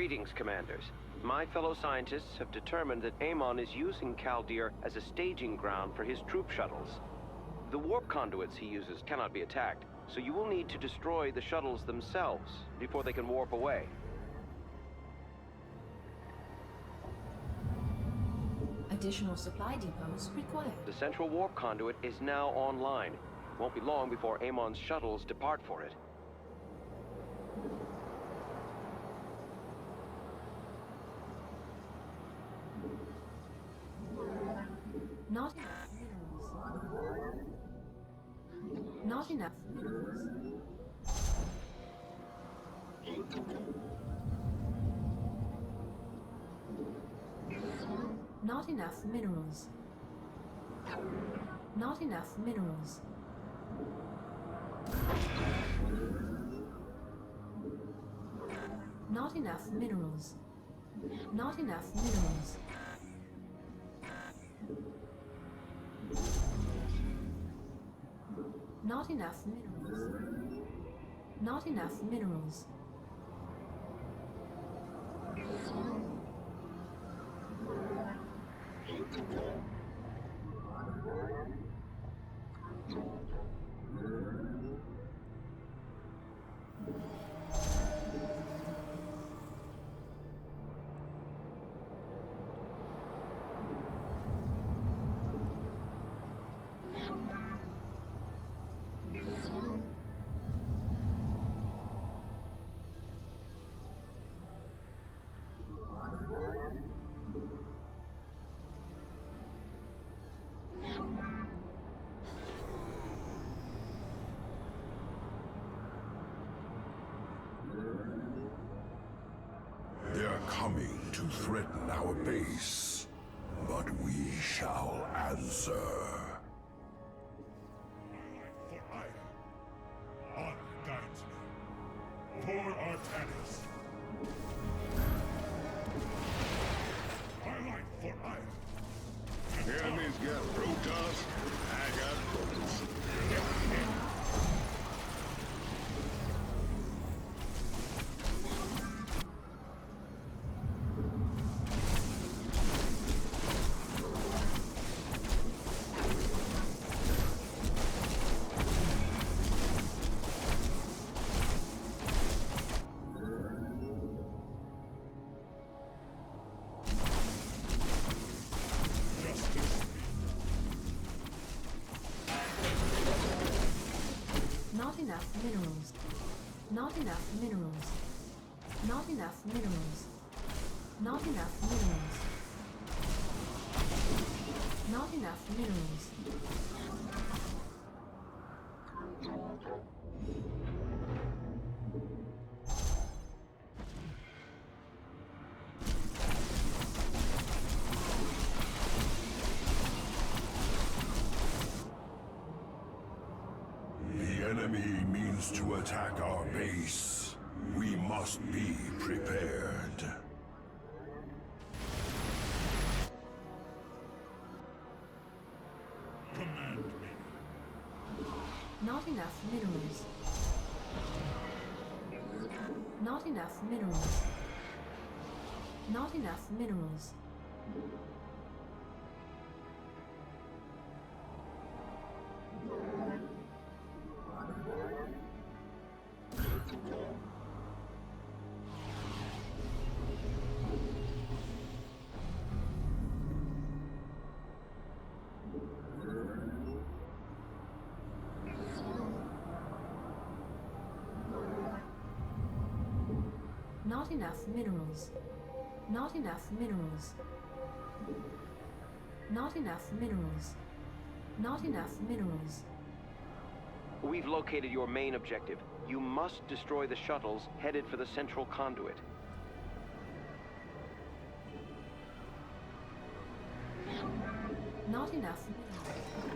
Greetings, Commanders. My fellow scientists have determined that Amon is using Kaldir as a staging ground for his troop shuttles. The warp conduits he uses cannot be attacked, so you will need to destroy the shuttles themselves before they can warp away. Additional supply depots required. The central warp conduit is now online. Won't be long before Amon's shuttles depart for it. Not enough minerals. Not enough minerals. Not enough minerals. Not enough minerals. Not enough minerals. Not enough minerals. Not enough minerals. Not enough minerals. They're coming to threaten our base, but we shall answer. For ire, honor guides me. For Artanis. My life for ire. The enemy's got Protoss, I got bullets. Not enough minerals. Not enough minerals. Not enough minerals. Not enough minerals. Not enough minerals. The enemy means to attack our base. We must be prepared. Command me. Not enough minerals. Not enough minerals. Not enough minerals. Not enough minerals. Not enough minerals. Not enough minerals. Not enough minerals. We've located your main objective. You must destroy the shuttles headed for the central conduit. Not enough minerals.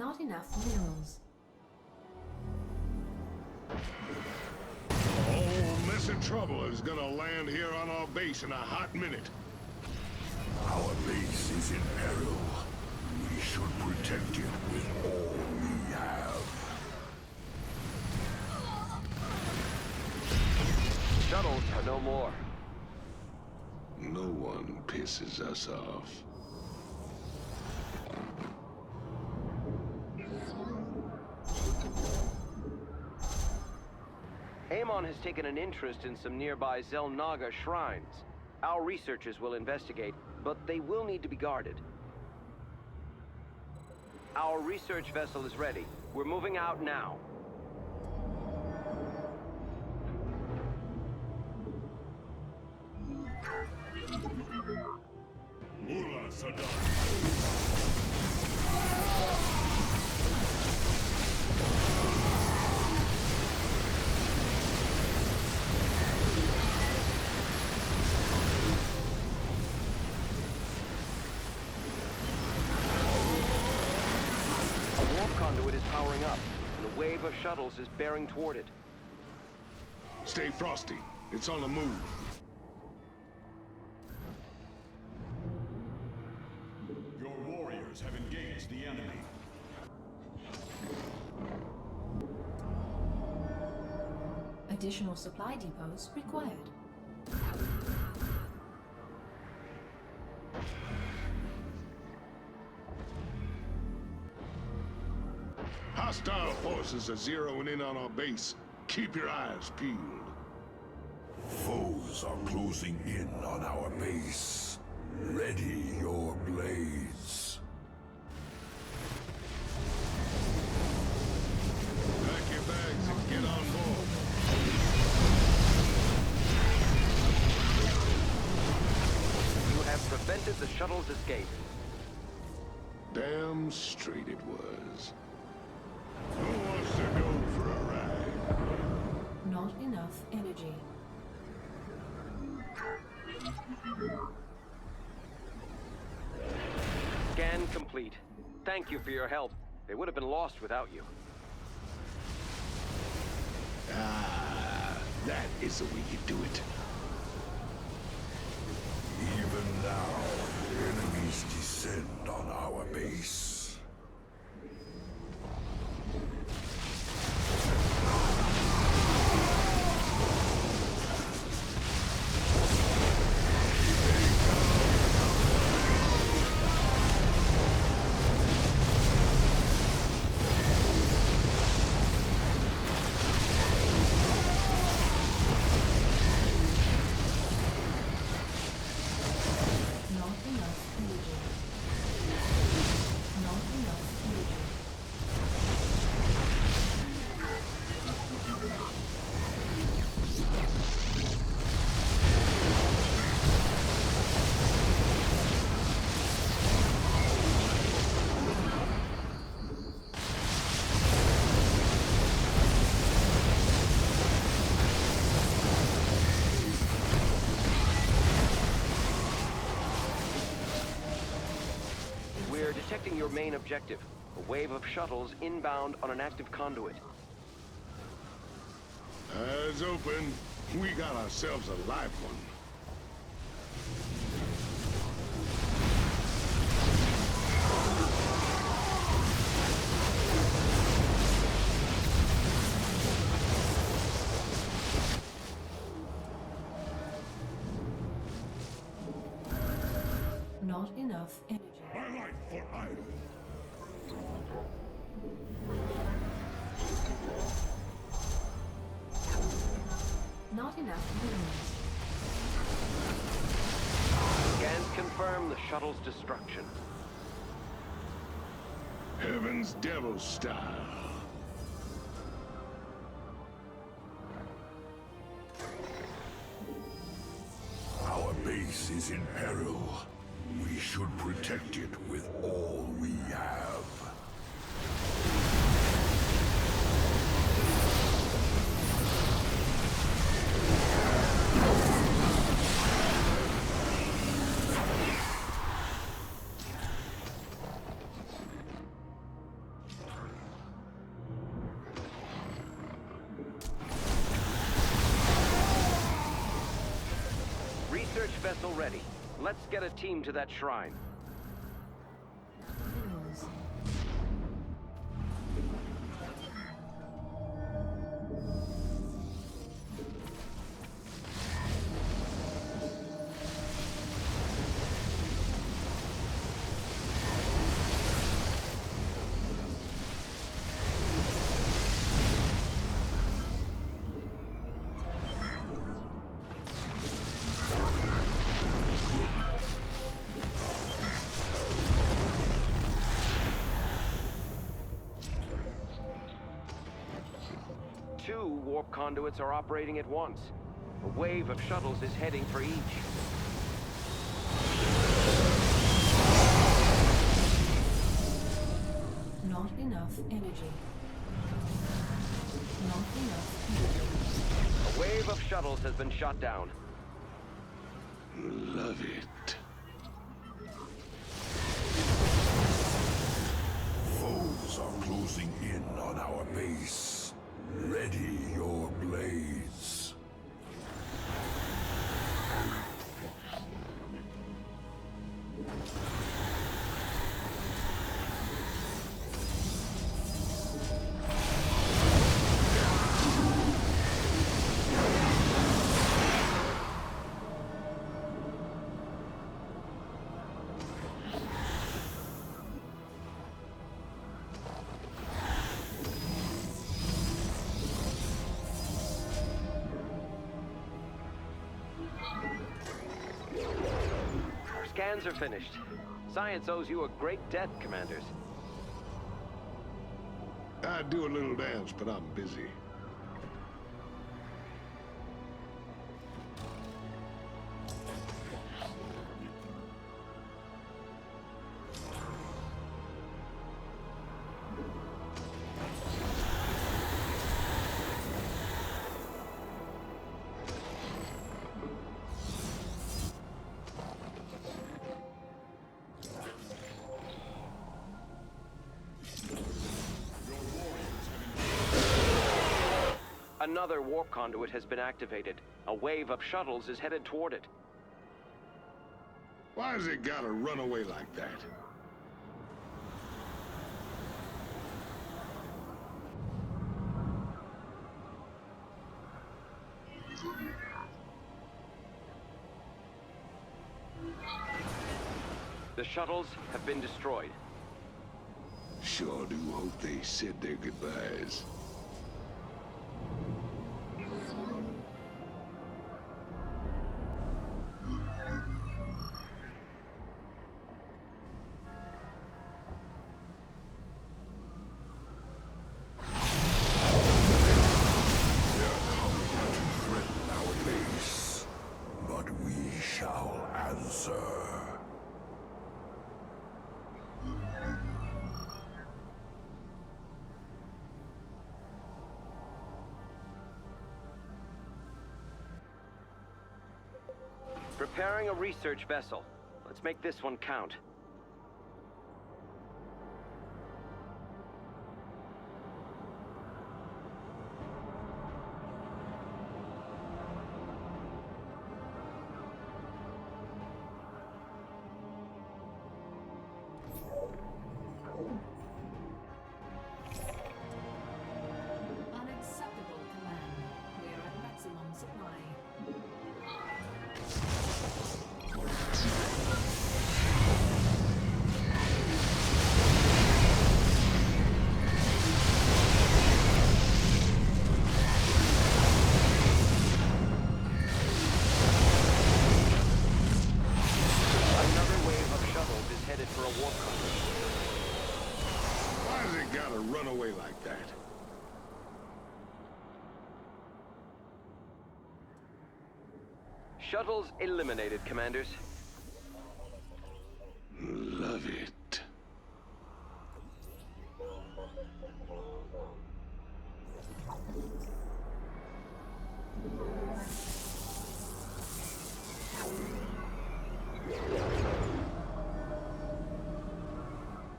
Not enough minerals. A whole mess of trouble is gonna land here on our base in a hot minute. Our base is in peril. We should protect it with all we have. Shuttles are no more. No one pisses us off. Amon has taken an interest in some nearby Zelnaga shrines. Our researchers will investigate, but they will need to be guarded. Our research vessel is ready. We're moving out now. Ula Sadar. A warp conduit is powering up, and a wave of shuttles is bearing toward it. Stay frosty. It's on the move. Your warriors have engaged the enemy. Additional supply depots required. Hostile forces are zeroing in on our base. Keep your eyes peeled. Foes are closing in on our base. Ready your blades. Pack your bags and get on board. You have prevented the shuttle's escape. Damn straight it was. Who wants to go for a ride? Not enough energy. Scan complete. Thank you for your help. They would have been lost without you. Ah, that is the way you do it. Even now, enemies descend on our base. Not enough energy. Not enough energy. We're detecting your main objective, a wave of shuttles inbound on an active conduit. Eyes open. We got ourselves a live one. Not enough energy. My life for idle. Not enough minerals. Scans confirm the shuttle's destruction. Heaven's devil style. Our base is in peril. We should protect it with all we have. research vessel ready. Let's get a team to that shrine. Minerals. Two warp conduits are operating at once. A wave of shuttles is heading for each. Not enough energy. Not enough energy. A wave of shuttles has been shot down. Love it. Foes are closing in on our base. Ready your blades. Scans are finished. Science owes you a great debt, Commanders. I'd do a little dance, but I'm busy. Another warp conduit has been activated. A wave of shuttles is headed toward it. Why has it gotta run away like that? The shuttles have been destroyed. Sure do hope they said their goodbyes. Preparing a research vessel. Let's make this one count. Unacceptable command. We are at maximum supply. Another wave of shuttles is headed for a warp conduit. Why has it gotta run away like that? Shuttles eliminated, Commanders. Love it.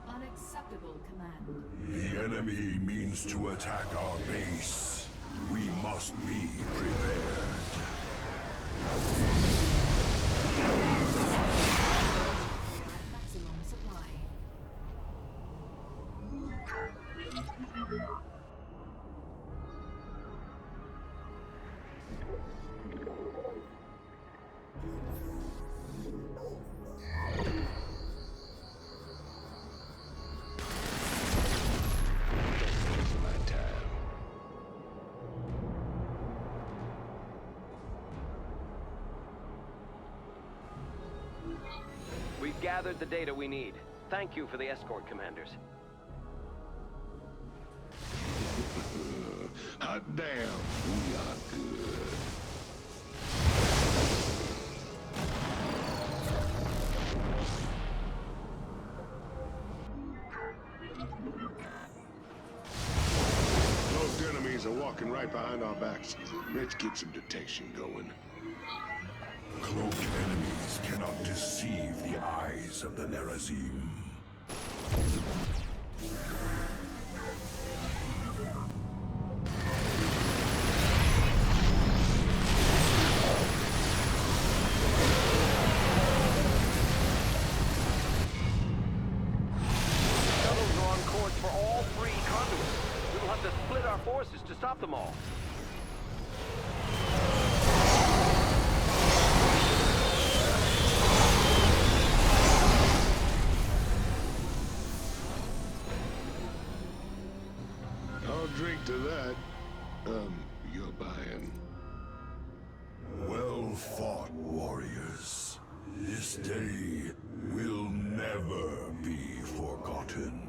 Unacceptable command. The enemy means to attack our base. We must be prepared. gathered the data we need. Thank you for the escort, Commanders. Hot damn, we are good. Most enemies are walking right behind our backs. Let's get some detection going. Cloaked enemies cannot deceive the eyes of the Nerazim. Shuttles are on course for all three conduits. We will have to split our forces to stop them all. I'll drink to that. You're buying. Well fought, warriors. This day will never be forgotten.